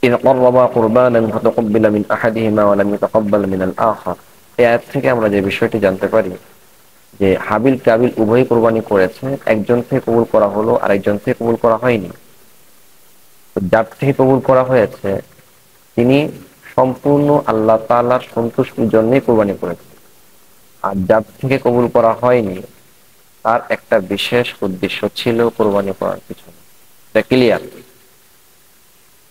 إذ قربا قربانا فتقبل من أحدهما ولم يتقبل من الآخر। এই আয়াত থেকে আমরা যে বিষয়টি জানতে পারি যে হাবিল কাবিল উভয় কোরবানি করেছে, একজন থেকে কবুল করা হলো আর একজন থেকে কবুল করা হয়নি। তো যার থেকে কবুল করা হয়েছে তিনি সম্পূর্ণ আল্লাহ তাআলার সন্তুষ্টির জন্যই কোরবানি করেছেন, আর যার থেকে কবুল করা হয়নি তার একটা বিশেষ উদ্দেশ্য ছিল কোরবানি করার পিছনে। এটা ক্লিয়ার?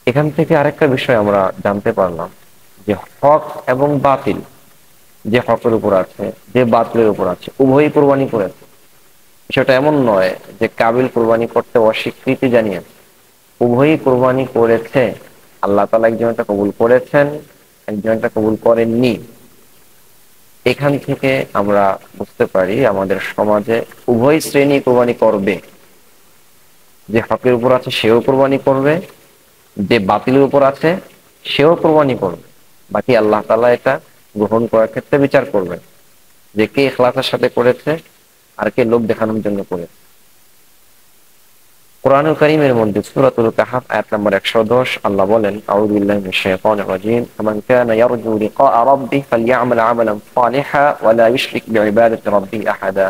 এখান থেকে আরেকটা বিষয় আমরা জানতে পারলাম যে হক এবং বাতিল, যে হকের উপর আছে যে বাতিলের উপর আছে উভয়ই কোরবানি করেছে। বিষয়টা এমন নয় যে কাবিল কোরবানি করতে অস্বীকৃতি জানিয়েছে, উভয়ই কোরবানি করেছে। আল্লাহ তাআলা একজনটা কবুল করেছেন, একজনটা কবুল করেননি। এখান থেকে আমরা বুঝতে পারি আমাদের সমাজে উভয় শ্রেণী কোরবানি করবে। যে হকের উপর আছে সেও কোরবানি করবে, যে বাতিলের উপর আছে সেও কোরবানি করবে। বাকি আল্লাহ তাআলা এটা গ্রহণ করার ক্ষেত্রে বিচার করবেন যে কে ইখলাসের সাথে করেছে আর কে লোক দেখানোর জন্য করেছে। কোরআনুল কারীমের মধ্যে সূরাতুল কাহফ আয়াত নম্বর 110 আল্লাহ বলেন, আউযু বিল্লাহি মিনাশ শাইতানির রাজীম, ফামান কানা ইয়ারজু লিকাআ রাব্বিহি ফালইআমাল আমালান সালিহান ওয়া লা ইউশরিক বিইবাদাতি রাব্বিহি আহাদা।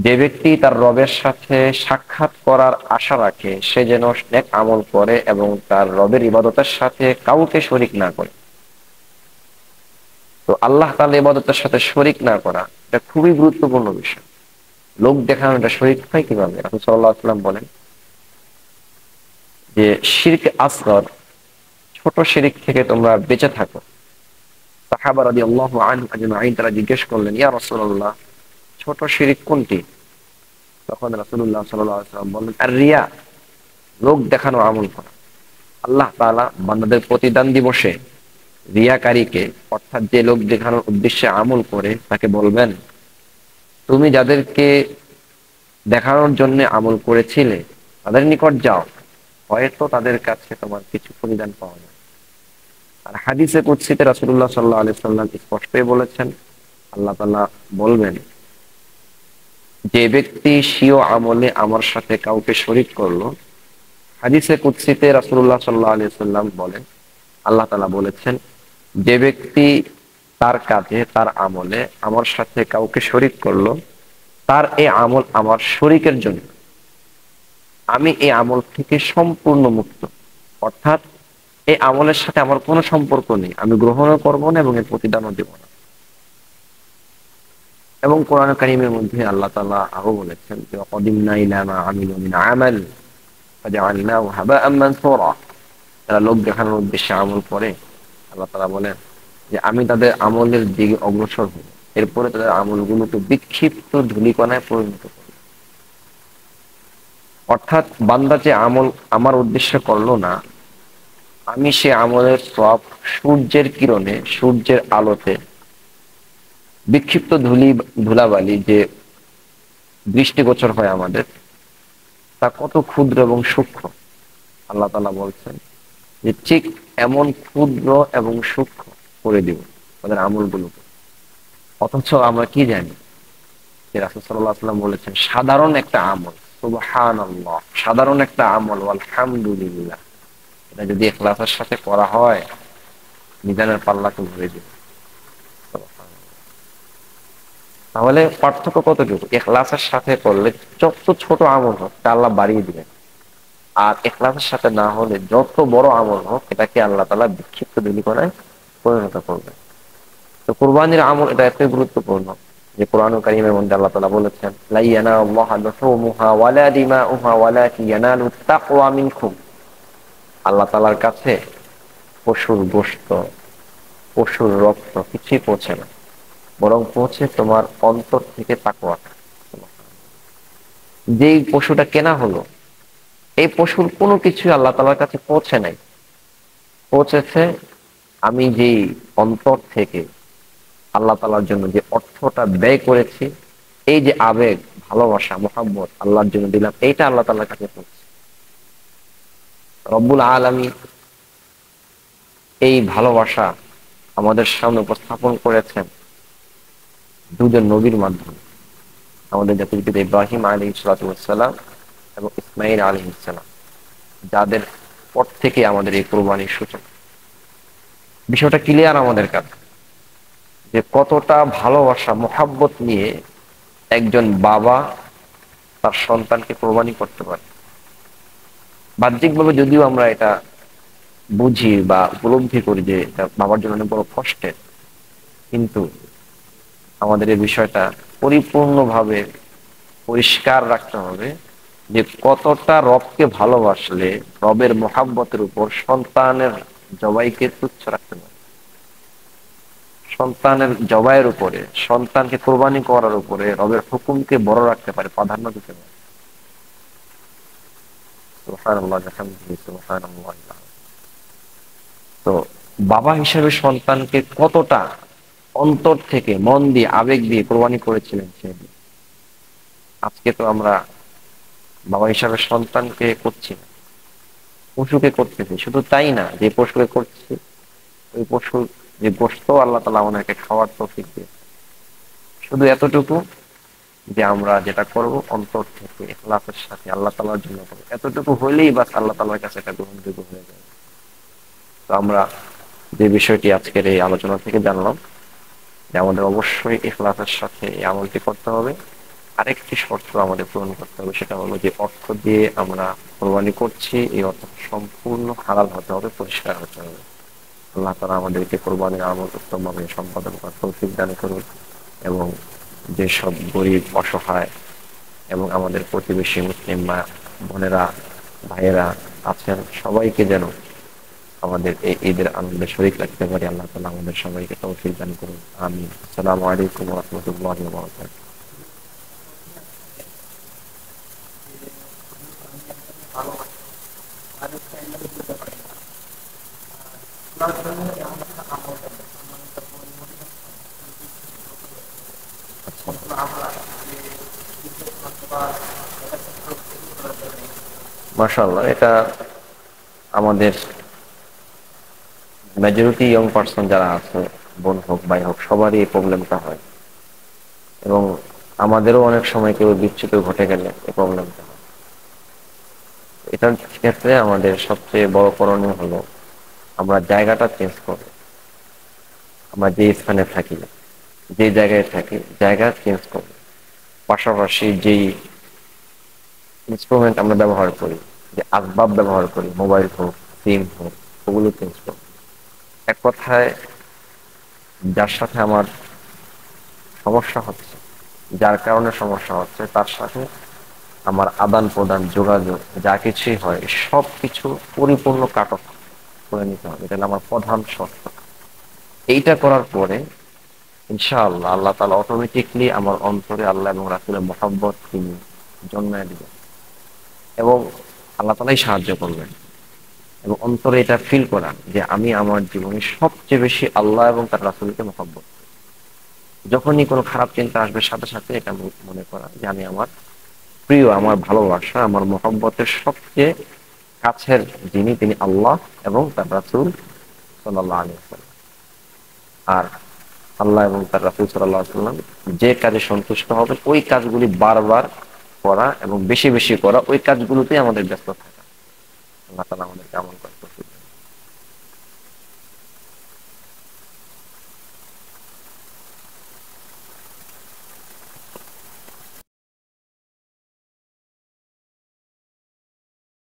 যে ব্যক্তি তার রবের সাথে সাক্ষাৎ করার আশা রাখে সে যেন নেক আমল করে এবং তার রবের ইবাদতের সাথে কাউকে শরীক না করে। তো আল্লাহ তাআলা ইবাদতের সাথে শরীক না করা এটা খুবই গুরুত্বপূর্ণ বিষয়। লোক দেখানোটা শরীক হয় কিভাবে? রাসূল সাল্লাল্লাহু আলাইহি ওয়াসাল্লাম বলেন যে শিরক আসগর, ছোট শিরক থেকে তোমরা বেঁচে থাকো। সাহাবা রাদিয়াল্লাহু আনহু আজমাইন তারা জিজ্ঞেস করলেন, ইয়া রাসূলুল্লাহ, ছোট শিরক কোনটি? তখন রাসূলুল্লাহ সাল্লাল্লাহু আলাইহি ওয়াসাল্লাম বললেন, আর রিয়া, লোক দেখানো আমল করা। আল্লাহ তাআলা বান্দাদের প্রতিদান দিবসে রিয়াকারীকে, অর্থাৎ যে লোক দেখানোর উদ্দেশ্যে আমল করে, তাকে বলবেন, তুমি যাদেরকে দেখানোর জন্য আমল করেছিলে তাদের নিকট যাও, হয়তো তাদের কাছে তোমার কিছু প্রতিদান পাওয়া যায়। আর হাদিসে কুদসিতে রাসূলুল্লাহ সাল্লাল্লাহু আলাইহি ওয়াসাল্লাম স্পষ্টই বলেছেন, আল্লাহ তাআলা বলবেন, যে ব্যক্তি স্বীয় আমলে আমার সাথে কাউকে শরীক করলো। হাদিসে কুদসিতে রাসূলুল্লাহ সাল্লাল্লাহু আলাইহি ওয়াসাল্লাম বলেন, আল্লাহ তাআলা বলেছেন, যে ব্যক্তি তার কাজে তার আমলে আমার সাথে কাউকে শরীক করলো, তার এই আমল আমার শরীকের জন্য, আমি এই আমল থেকে সম্পূর্ণ মুক্ত। অর্থাৎ এই আমলের সাথে আমার কোনো সম্পর্ক নেই, আমি গ্রহণও করব না এবং এর প্রতিদানও দেব না। এবং কোরআন কারীমের মধ্যে আল্লাহ তাআলা আরো বলেছেন যে ওয়াকাদিমনা ইলা মা আমিলু মিন আমাল ফাজআলনাহু হাবাআন মানসুরা। তারা লোক দেখানোর উদ্দেশ্যে আমল করে, আল্লাহ তাআলা বলেন যে আমি তাদের আমলের দিকে অগ্রসর হই, এরপরে তাদের আমলগুলোকে বিক্ষিপ্ত ধূলিকণায় পরিণত করি। অর্থাৎ বান্দা যে আমল আমার উদ্দেশ্যে করলো না, আমি সে আমলের সওয়াব সূর্যের কিরণে, সূর্যের আলোতে বিক্ষিপ্ত ধুলাবালি যে দৃষ্টিগোচর হয় আমাদের, তা কত ক্ষুদ্র এবং সূক্ষ্ম। আল্লাহ তাআলা বলছেন যে ঠিক এমন ক্ষুদ্র এবং সূক্ষ্ম করে দিব তাদের আমলগুলোকে। অথচ আমরা কি জানি যে রাসূল সাল্লাল্লাহু আলাইহি ওয়াসাল্লাম বলেছেন সাধারণ একটা আমল, সুবহানাল্লাহ, সাধারণ একটা আমল আলহামদুলিল্লাহ, এটা যদি ইখলাসের সাথে করা হয় মিজানের পাল্লাকে ভরে দিবে। তাহলে পার্থক্য কতটুকু? ইখলাসের সাথে করলে যত ছোট আমল হোক তা আল্লাহ বাড়িয়ে দিবেন, আর ইখলাসের সাথে না হলে যত বড় আমল হোক এটাকে আল্লাহ তাআলা বিক্ষিপ্ত ধূলিকণায় পরিণত করবেন। তো কুরবানির আমল এটা এত গুরুত্বপূর্ণ যে কোরআনুল কারীমের মধ্যে আল্লাহ তাআলা বলেছেন, লা ইয়ানালুল্লাহু লুহুমুহা ওয়ালা দিমাউহা ওয়ালাকিন ইয়ানালুত তাকওয়া মিনকুম। আল্লাহ তাআলার কাছে পশুর গোশত, পশুর রক্ত কিছুই পৌঁছে না, বরং পৌঁছে তোমার অন্তর থেকে তাকওয়া। যেই পশুটা কেনা হলো, এই পশুর কোনো কিছু আল্লাহ তাআলার কাছে পৌঁছে নাই, পৌঁছেছে আমি যেই অন্তর থেকে আল্লাহ তাআলার জন্য যে অর্থটা ব্যয় করেছি, এই যে আবেগ, ভালোবাসা, মহব্বত আল্লাহর জন্য দিলাম, এইটা আল্লাহ তাআলার কাছে পৌঁছে। রব্বুল আলামিন এই ভালোবাসা আমাদের সামনে উপস্থাপন করেছেন দুজন নবীর মাধ্যমে, আমাদের জাতির পিতা ইব্রাহিম আলাইহিস সালাতু ওয়াস সালাম এবং ইসমাঈল আলাইহিস সালাম, যাদের পর থেকে আমাদের এই কোরবানির সূচনা। বিষয়টা ক্লিয়ার আমাদের কাছে যে কতটা ভালোবাসা মোহাব্বত নিয়ে একজন বাবা তার সন্তানকে কোরবানি করতে পারে। বাহ্যিকভাবে যদিও আমরা এটা বুঝি বা উপলব্ধি করি যে এটা বাবার জন্য অনেক বড় কষ্টের, কিন্তু আমাদের এই বিষয়টা পরিপূর্ণভাবে পরিষ্কার রাখতে হবে যে কতটা রবকে ভালোবাসলে রবের মোহাব্বতের উপর সন্তানের জবাইকে তুচ্ছ রাখতে পারে, সন্তানের জবাইয়ের উপরে, সন্তানকে কোরবানি করার উপরে রবের হুকুমকে বড় রাখতে পারে, প্রাধান্য দিতে পারে। সুবহানাল্লাহ, আলহামদুলিল্লাহ, সুবহানাল্লাহ। তো বাবা হিসেবে সন্তানকে কতটা অন্তর থেকে মন দিয়ে আবেগ দিয়ে কোরবানি করেছিলেন সে। আজকে তো আমরা বাবা হিসাবে সন্তানকে করছি না, পশুকে করতেছি। শুধু তাই না, যে পশুকে করছি ওই পশু যে গোশত আল্লাহ তাআলা আমাদেরকে খাওয়ার তৌফিক দিয়েছে, শুধু এতটুকু যে আমরা যেটা করব অন্তর থেকে ইখলাসের সাথে আল্লাহ তাআলার জন্য করব, এতটুকু হইলেই বাস আল্লাহ তাআলার কাছে এটা গ্রহণযোগ্য হয়ে যাবে। তো আমরা যে বিষয়টি আজকের এই আলোচনা থেকে জানলাম যে আমাদের অবশ্যই ইখলাসের সাথে এই আমলটি করতে হবে। আরেকটি শর্ত আমাদের পূরণ করতে হবে, সেটা হলো যে অর্থ দিয়ে আমরা কোরবানি করছি এই অর্থ সম্পূর্ণ হালাল হতে হবে, পরিষ্কার হতে হবে। আল্লাহ তাআলা আমাদেরকে কোরবানির আমল উত্তমভাবে সম্পাদন করার তৌফিক দান করুন, এবং যেসব গরিব অসহায় এবং আমাদের প্রতিবেশী মুসলিম মা বোনেরা ভাইয়েরা আছেন সবাইকে যেন আমাদের এই ঈদের আনন্দে শরীক রাখতে পারি, আল্লাহ তাআলা আমাদের সবাইকে তৌফিক দান করুন। আমিন। আসসালামু আলাইকুম ওয়া রাহমাতুল্লাহি ওয়া বারাকাতুহু। মাশাআল্লাহ, এটা আমাদের মেজরিটি ইয়ং পার্সন যারা আছে, বোন হোক ভাই হোক, সবারই এই প্রবলেমটা হয়, এবং আমাদেরও অনেক সময় কেউ বিচ্যুত ঘটে গেলে এই প্রবলেমটা হয়। এটার ক্ষেত্রে আমাদের সবচেয়ে বড় করণীয় হলো আমরা জায়গাটা চেঞ্জ করব। আমরা যে স্থানে থাকি, যে জায়গায় থাকি, জায়গা চেঞ্জ করব। পাশাপাশি যেই ইনস্ট্রুমেন্ট আমরা ব্যবহার করি, যে আসবাব ব্যবহার করি, মোবাইল হোক, সিম হোক, ওগুলো চেঞ্জ করব। এক কথায় যার সাথে আমার সমস্যা হচ্ছে, যার কারণে সমস্যা হচ্ছে, তার সাথে আমার আদান প্রদান যোগাযোগ যা কিছুই হয় সব কিছু পরিপূর্ণ কাট অফ করে নিতে হবে। এটা হলো আমার প্রধান শর্ত। এইটা করার পরে ইনশাআল্লাহ আল্লাহ তাআলা অটোমেটিকলি আমার অন্তরে আল্লাহ এবং রাসূলের মহব্বত তিনি জন্মায় দিবেন, এবং আল্লাহ তাআলাই সাহায্য করবেন। এবং অন্তরে এটা ফিল করা যে আমি আমার জীবনে সবচেয়ে বেশি আল্লাহ এবং তার রাসূলকে মহব্বত করি। যখনই কোনো খারাপ চিন্তা আসবে, সাথে সাথে এটা মনে করা যে আমি আমার প্রিয়, আমার ভালোবাসা, আমার মহব্বতের সবচেয়ে কাছের যিনি, তিনি আল্লাহ এবং তার রাসূল সাল্লাল্লাহু আলাইহি ওয়াসাল্লাম। আর আল্লাহ এবং তার রাসূল সাল্লাল্লাহু আলাইহি ওয়াসাল্লাম যে কাজে সন্তুষ্ট হবে ওই কাজগুলি বারবার করা এবং বেশি বেশি করা, ওই কাজগুলোতেই আমাদের ব্যস্ত থাকা। আল্লাহ তাআলা আমাদেরকে আমল করেন।